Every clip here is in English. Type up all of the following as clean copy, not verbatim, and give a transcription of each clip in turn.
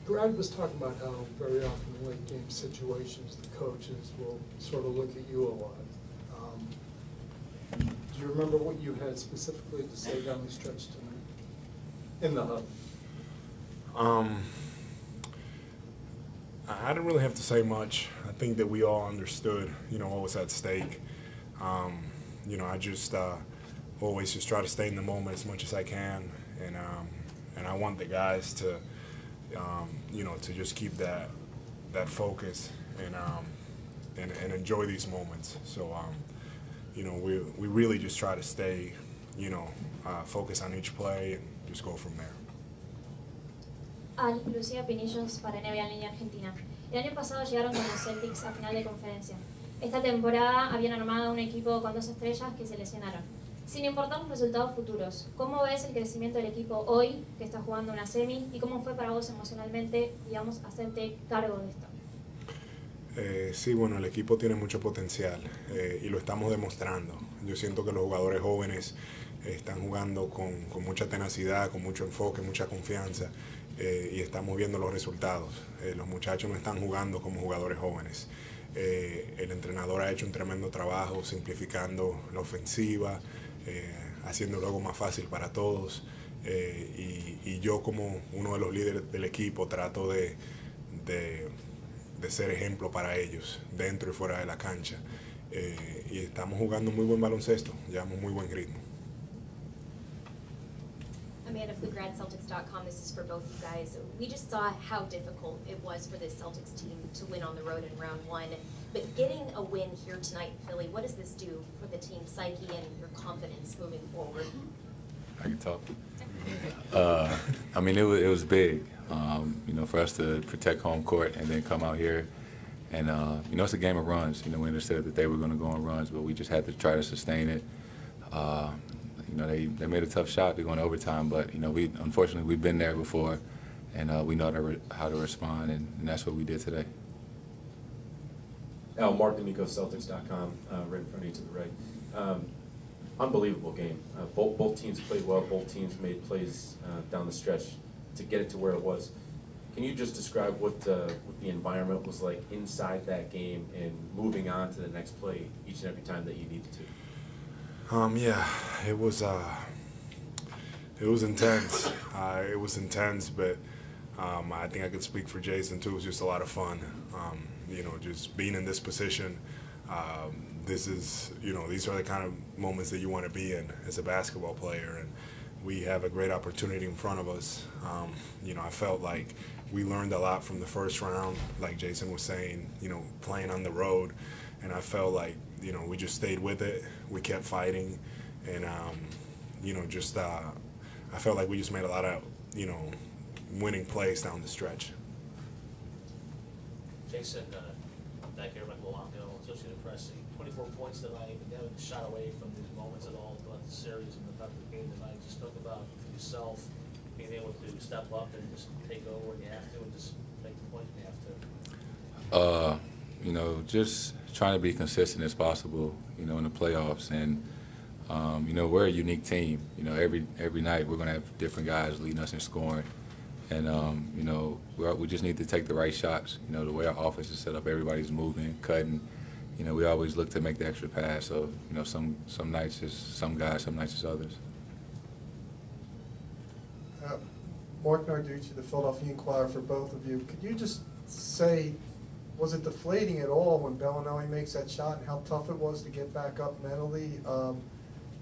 Brad was talking about how very often in late game situations the coaches will sort of look at you a lot. Do you remember what you had specifically to say down the stretch tonight in the hub? I didn't really have to say much. I think that we all understood, what was at stake. I just always just try to stay in the moment as much as I can, and I want the guys to, to just keep that focus and enjoy these moments. So, we really just try to stay, focus on each play and just go from there. Lucía Pinillos para NBA en línea Argentina. El año pasado llegaron con los Celtics a final de conferencia. Esta temporada habían armado un equipo con 2 estrellas que se lesionaron. Sin importar los resultados futuros, ¿cómo ves el crecimiento del equipo hoy, que está jugando una semi, y cómo fue para vos emocionalmente, hacerte cargo de esto? Sí, bueno, el equipo tiene mucho potencial y lo estamos demostrando. Yo siento que los jugadores jóvenes están jugando con mucha tenacidad, con mucho enfoque, mucha confianza y estamos viendo los resultados. Los muchachos no están jugando como jugadores jóvenes. El entrenador ha hecho un tremendo trabajo simplificando la ofensiva, haciendo algo más fácil para todos y yo como uno de los líderes del equipo trato de ser ejemplo para ellos dentro y fuera de la cancha y estamos jugando muy buen baloncesto, llevamos muy buen ritmo. Amanda Fluker at Celtics.com. This is for both you guys. We just saw how difficult it was for this Celtics team to win on the road in round 1. But getting a win here tonight in Philly, what does this do for the team's psyche and your confidence moving forward? I can talk. I mean, it was big, for us to protect home court and then come out here. And, it's a game of runs. We understood that they were going to go on runs, but we just had to try to sustain it. They made a tough shot to go in overtime, but unfortunately we've been there before, and we know how to respond, and that's what we did today. Mark D'Amico, Celtics.com, right in front of you to the right. Unbelievable game. Both teams played well. Both teams made plays down the stretch to get it to where it was. Can you just describe what the environment was like inside that game and moving on to the next play each and every time that you needed to? Yeah, it was intense. It was intense, but I think I could speak for Jason too. It was just a lot of fun. Just being in this position. This is, these are the kind of moments that you want to be in as a basketball player, and we have a great opportunity in front of us. I felt like we learned a lot from the first round, like Jason was saying, playing on the road, and I felt like, we just stayed with it. We kept fighting, and I felt like we just made a lot of, winning plays down the stretch. Jason, back here, Michael Longo, Associated Press, 24 points tonight, and you haven't shot away from these moments at all throughout the series and the game tonight. Just talk about for yourself being able to step up and just take over when you have to and just make the point when you have to. Just trying to be consistent as possible, in the playoffs. And, we're a unique team. Every night we're going to have different guys leading us in scoring. And, we just need to take the right shots. The way our offense is set up, everybody's moving, cutting. We always look to make the extra pass. So, some nights it's some guys, some nights it's others. Mark Narducci, the Philadelphia Inquirer, for both of you. Could you just say, was it deflating at all when Bellinelli makes that shot, and how tough it was to get back up mentally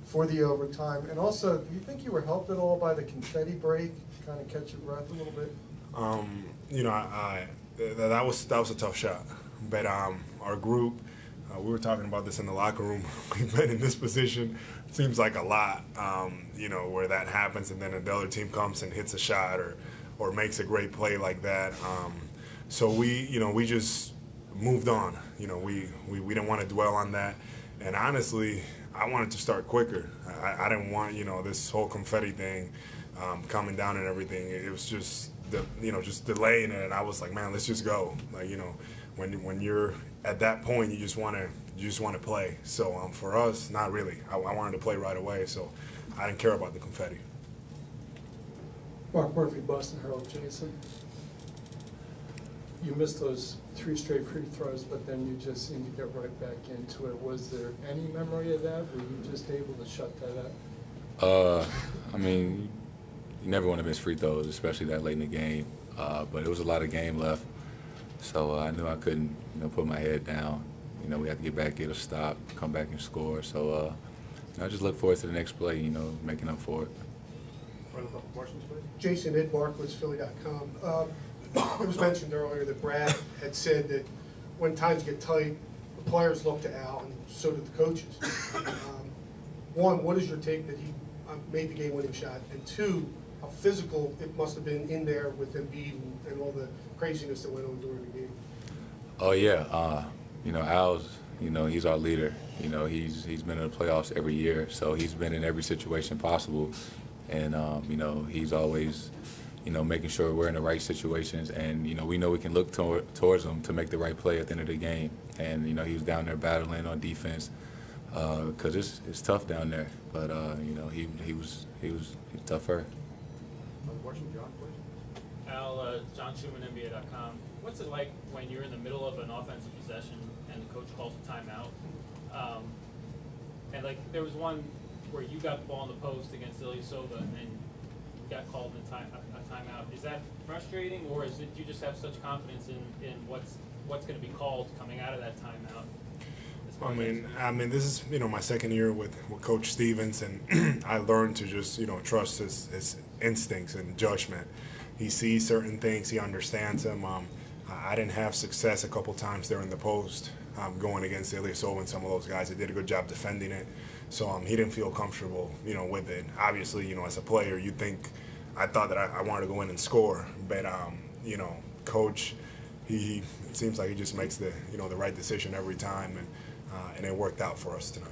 for the overtime? And also, do you think you were helped at all by the confetti break, kind of catch your breath a little bit? That was a tough shot, but our group, we were talking about this in the locker room. We've been in this position, it seems like a lot, where that happens, and then the other team comes and hits a shot or makes a great play like that. So we just moved on. We didn't want to dwell on that, and honestly, I wanted to start quicker. I didn't want this whole confetti thing coming down and everything. It was just just delaying it, and I was like, man, let's just go. Like when you're at that point, you just want to play. So for us, not really. I wanted to play right away, so I didn't care about the confetti. Mark Murphy, Boston Herald. Jason. you missed those 3 straight free throws, but then you just seemed to get right back into it. Was there any memory of that? Were you just able to shut that up? I mean, you never want to miss free throws, especially that late in the game. But it was a lot of game left, so I knew I couldn't, put my head down. We had to get back, get a stop, come back and score. So I just look forward to the next play, making up for it. Final couple questions, please. Jason Idmark, Philly.com. It was mentioned earlier that Brad had said that when times get tight, the players look to Al, and so do the coaches. One, what is your take that he made the game-winning shot? And two, how physical it must have been in there with Embiid and all the craziness that went on during the game? Oh, yeah. Al's, he's our leader. He's been in the playoffs every year, so he's been in every situation possible. And, he's always, making sure we're in the right situations. And, we know we can look towards him to make the right play at the end of the game. And, he was down there battling on defense because it's tough down there. But, he was tougher. Another question, John, please. Al, John Schumann, NBA.com. What's it like when you're in the middle of an offensive possession and the coach calls a timeout? And there was one where you got the ball in the post against Ilyasova and you got called a timeout. Is that frustrating, or is it you just have such confidence in what's going to be called coming out of that timeout? I mean, this is my second year with Coach Stevens, and I learned to just trust his instincts and judgment. He sees certain things, he understands them. I didn't have success a couple times during the post going against Ilyasova and some of those guys. They did a good job defending it, so he didn't feel comfortable with it. Obviously, as a player, I thought that I wanted to go in and score, but Coach, it seems like he just makes the the right decision every time, and it worked out for us tonight.